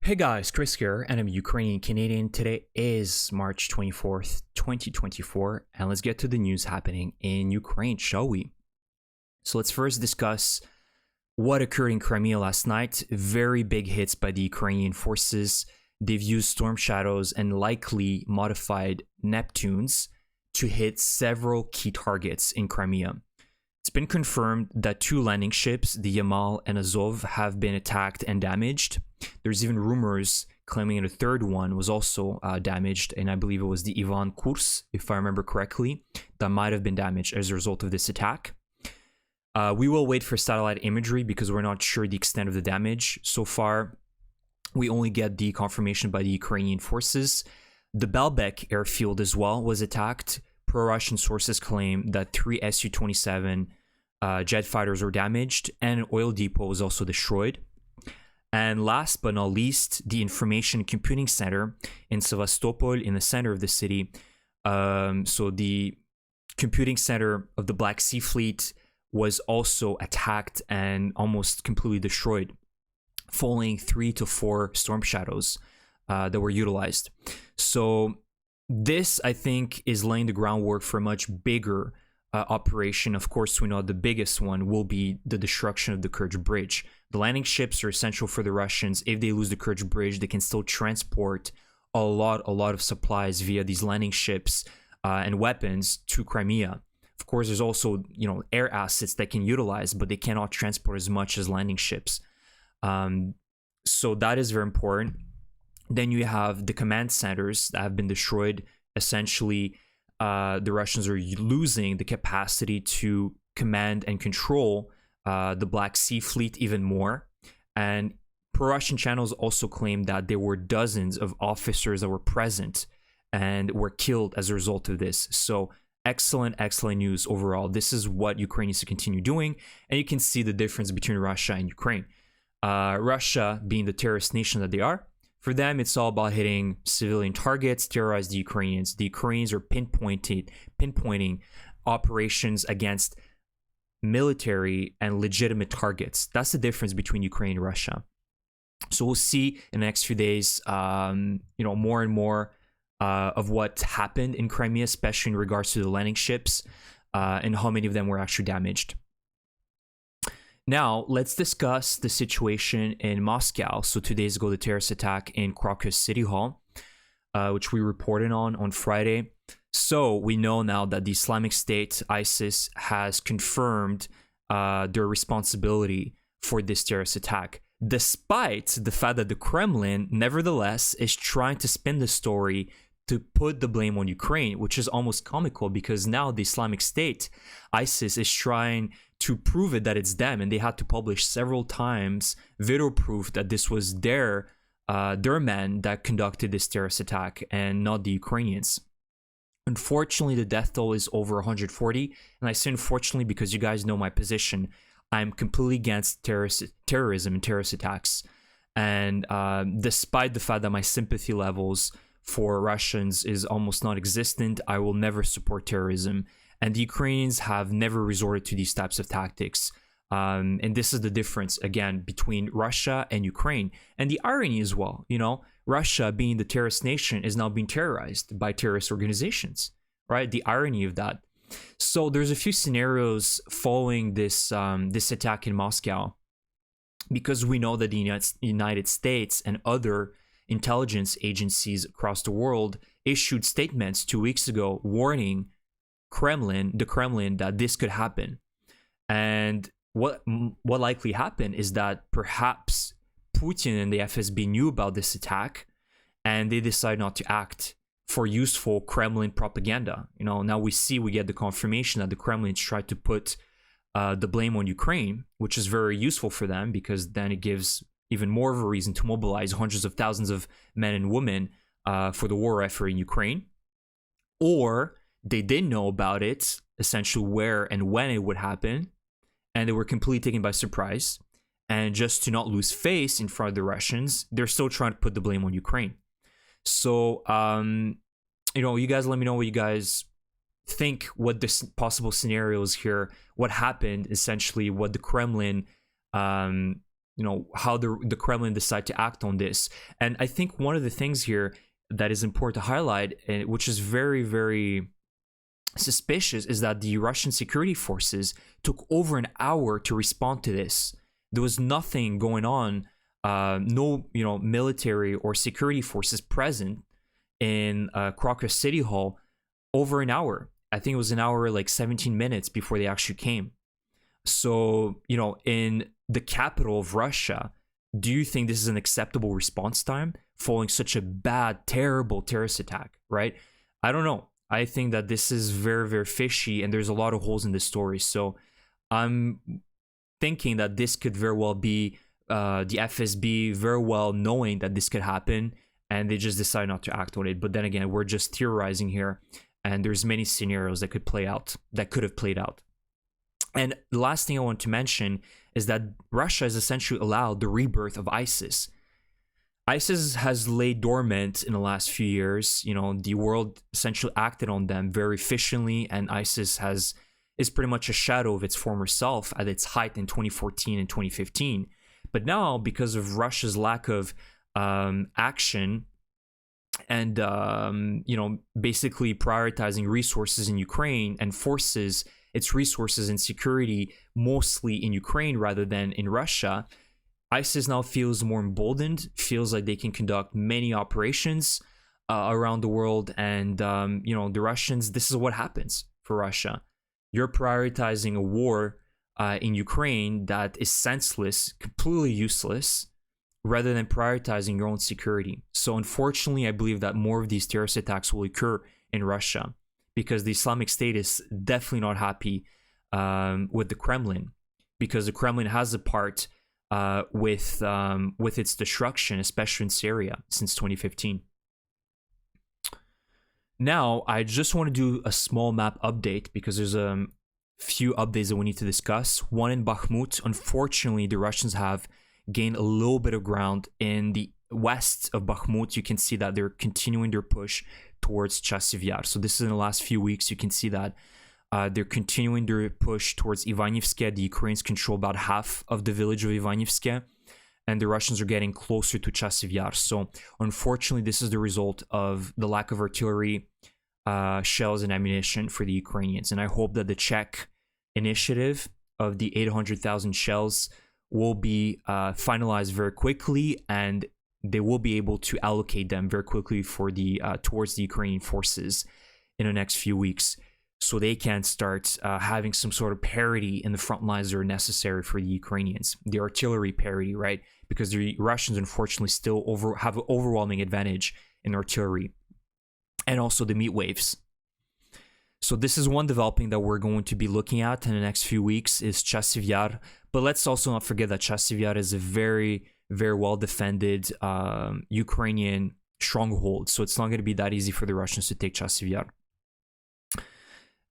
Hey guys, Chris here, and I'm Ukrainian Canadian. Today is March 24th, 2024, and let's get to the news happening in Ukraine, shall we? So let's first discuss what occurred in Crimea last night. Very big hits by the Ukrainian forces. They've used storm shadows and likely modified Neptunes to hit several key targets in Crimea. It's been confirmed that two landing ships, the Yamal and Azov, have been attacked and damaged. There's even rumors claiming that a third one was also damaged, and I believe it was the Ivan Kurs, if I remember correctly, that might have been damaged as a result of this attack. We will wait for satellite imagery because we're not sure the extent of the damage. So far, we only get the confirmation by the Ukrainian forces. The Belbek airfield as well was attacked. Pro-Russian sources claim that 3 Su-27 jet fighters were damaged, and an oil depot was also destroyed. And last but not least, the Information Computing Center in Sevastopol, in the center of the city. So the computing center of the Black Sea Fleet was also attacked and almost completely destroyed, falling 3 to 4 storm shadows that were utilized. So this, I think, is laying the groundwork for a much bigger operation. Of course, we know the biggest one will be the destruction of the Kerch Bridge. The landing ships are essential for the Russians. If they lose the Kerch Bridge, they can still transport a lot of supplies via these landing ships and weapons to Crimea. Of course, there's also, air assets that can utilize, but they cannot transport as much as landing ships. So that is very important. Then you have the command centers that have been destroyed. Essentially, the Russians are losing the capacity to command and control the Black Sea Fleet even more. And pro-Russian channels also claim that there were dozens of officers that were present and were killed as a result of this. So excellent news overall. This is what Ukraine needs to continue doing. And you can see the difference between Russia and Ukraine. Russia, being the terrorist nation that they are, for them, it's all about hitting civilian targets, terrorize the Ukrainians. The Ukrainians are pinpointing operations against military and legitimate targets. That's the difference between Ukraine and Russia. So we'll see in the next few days, more and more of what happened in Crimea, especially in regards to the landing ships and how many of them were actually damaged. Now, let's discuss the situation in Moscow. So 2 days ago, the terrorist attack in Crocus City Hall, which we reported on Friday. So we know now that the Islamic State, ISIS, has confirmed their responsibility for this terrorist attack, despite the fact that the Kremlin, nevertheless, is trying to spin the story to put the blame on Ukraine, which is almost comical because now the Islamic State, ISIS, is trying to prove it that it's them, and they had to publish several times video proof that this was their men that conducted this terrorist attack and not the Ukrainians. Unfortunately, the death toll is over 140, and I say unfortunately because you guys know my position. I'm completely against terrorism and terrorist attacks, and despite the fact that my sympathy levels for Russians is almost non-existent, I will never support terrorism. And the Ukrainians have never resorted to these types of tactics. And this is the difference, again, between Russia and Ukraine. And the irony as well, Russia, being the terrorist nation, is now being terrorized by terrorist organizations, right? The irony of that. So there's a few scenarios following this attack in Moscow, because we know that the United States and other intelligence agencies across the world issued statements 2 weeks ago warning the Kremlin that this could happen. And what likely happened is that perhaps Putin and the FSB knew about this attack and they decided not to act for useful Kremlin propaganda. Now we get the confirmation that the Kremlin tried to put the blame on Ukraine, which is very useful for them because then it gives even more of a reason to mobilize hundreds of thousands of men and women for the war effort in Ukraine. Or they didn't know about it, essentially where and when it would happen, and they were completely taken by surprise. And just to not lose face in front of the Russians, they're still trying to put the blame on Ukraine. So, you guys let me know what you guys think, what the possible scenarios here, what happened, essentially, what the Kremlin how the Kremlin decide to act on this. And I think one of the things here that is important to highlight, which is very, very suspicious, is that the Russian security forces took over an hour to respond to this. There was nothing going on, no military or security forces present in Krakow City Hall over an hour. I think it was an hour, like 17 minutes before they actually came. So, in the capital of Russia, do you think this is an acceptable response time following such a bad, terrible terrorist attack, right? I don't know. I think that this is very, very fishy, and there's a lot of holes in this story. So I'm thinking that this could very well be the FSB very well knowing that this could happen, and they just decide not to act on it. But then again, we're just theorizing here, and there's many scenarios that could have played out. And the last thing I want to mention is that Russia has essentially allowed the rebirth of ISIS. ISIS has laid dormant in the last few years. The world essentially acted on them very efficiently, and ISIS is pretty much a shadow of its former self at its height in 2014 and 2015. But now, because of Russia's lack of action and basically prioritizing resources in Ukraine and forces its resources and security mostly in Ukraine rather than in Russia, ISIS now feels more emboldened, feels like they can conduct many operations around the world. And, the Russians, this is what happens for Russia. You're prioritizing a war in Ukraine that is senseless, completely useless, rather than prioritizing your own security. So unfortunately, I believe that more of these terrorist attacks will occur in Russia, because the Islamic State is definitely not happy with the Kremlin, because the Kremlin has a part with its destruction, especially in Syria, since 2015. Now, I just want to do a small map update, because there's a few updates that we need to discuss. One in Bakhmut. Unfortunately, the Russians have gained a little bit of ground in the west of Bakhmut. You can see that they're continuing their push towards Chasiv Yar. So this is in the last few weeks. You can see that they're continuing their push towards Ivanivske. The Ukrainians control about half of the village of Ivanivske, and the Russians are getting closer to Chasiv Yar. So unfortunately, this is the result of the lack of artillery, shells, and ammunition for the Ukrainians. And I hope that the Czech initiative of the 800,000 shells will be finalized very quickly, and they will be able to allocate them very quickly for towards the Ukrainian forces in the next few weeks, so they can start having some sort of parity in the front lines that are necessary for the Ukrainians. The artillery parity, right? Because the Russians, unfortunately, still have an overwhelming advantage in artillery, and also the meat waves. So this is one developing that we're going to be looking at in the next few weeks, is Chasiv Yar. But let's also not forget that Chasiv Yar is a very, very well defended Ukrainian stronghold. So it's not going to be that easy for the Russians to take Chasiv Yar.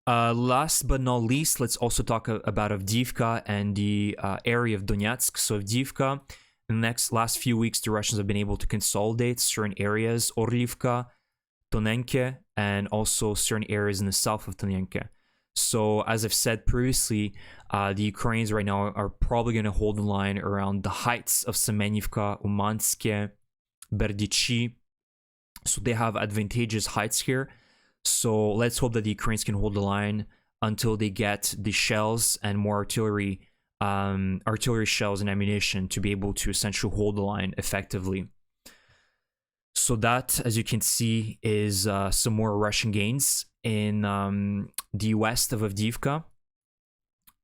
Last but not least, let's also talk about Avdiivka and the area of Donetsk. So Avdiivka, in the last few weeks, the Russians have been able to consolidate certain areas, Orlivka, Tonenke, and also certain areas in the south of Tonenke. So as I've said previously, the Ukrainians right now are probably going to hold the line around the heights of Semenivka, Umanske, Berdichi. So they have advantageous heights here. So let's hope that the Ukrainians can hold the line until they get the shells and more artillery shells and ammunition to be able to essentially hold the line effectively. So that, as you can see, is some more Russian gains in the west of Avdiivka,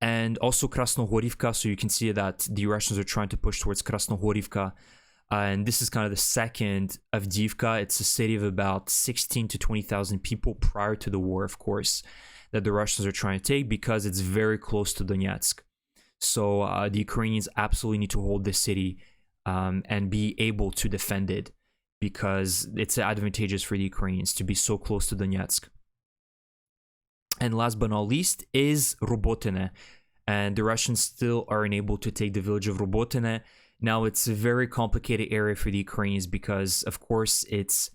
and also Krasnohorivka. So you can see that the Russians are trying to push towards Krasnohorivka, and this is kind of the second Avdiivka. It's a city of about 16 to 20,000 people prior to the war, of course, that the Russians are trying to take, because it's very close to Donetsk. So the Ukrainians absolutely need to hold this city and be able to defend it, because it's advantageous for the Ukrainians to be so close to Donetsk. And last but not least is Robotine. And the Russians still are unable to take the village of Robotine. Now, it's a very complicated area for the Ukrainians, because, of course, it's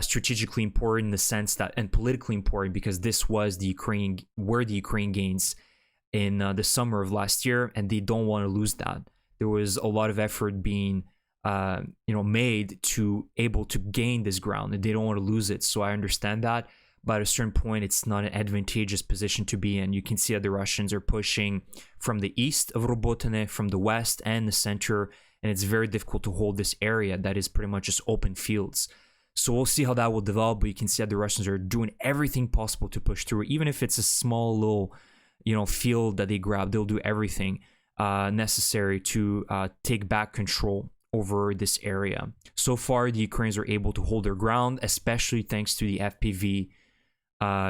strategically important in the sense that, and politically important, because this was the Ukrainian gains in the summer of last year, and they don't want to lose that. there was a lot of effort being made to able to gain this ground, and they don't want to lose it. So I understand that, but at a certain point, it's not an advantageous position to be in. You can see that the Russians are pushing from the east of Robotine, from the west and the center, and it's very difficult to hold this area that is pretty much just open fields. So we'll see how that will develop, but you can see that the Russians are doing everything possible to push through. Even if it's a small little, field that they grab, they'll do everything necessary to take back control over this area. So far, the Ukrainians are able to hold their ground, especially thanks to the FPV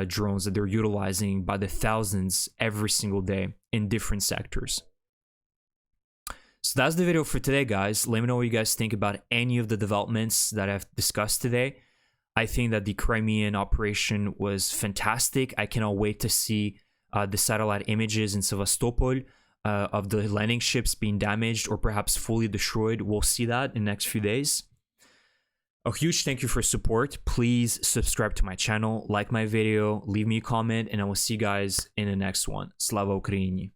drones that they're utilizing by the thousands every single day in different sectors. So that's the video for today, guys. Let me know what you guys think about any of the developments that I've discussed today. I think that the Crimean operation was fantastic. I cannot wait to see the satellite images in Sevastopol of the landing ships being damaged or perhaps fully destroyed. We'll see that in the next few days. A huge thank you for support. Please subscribe to my channel, like my video, leave me a comment, and I will see you guys in the next one. Slava Ukraini!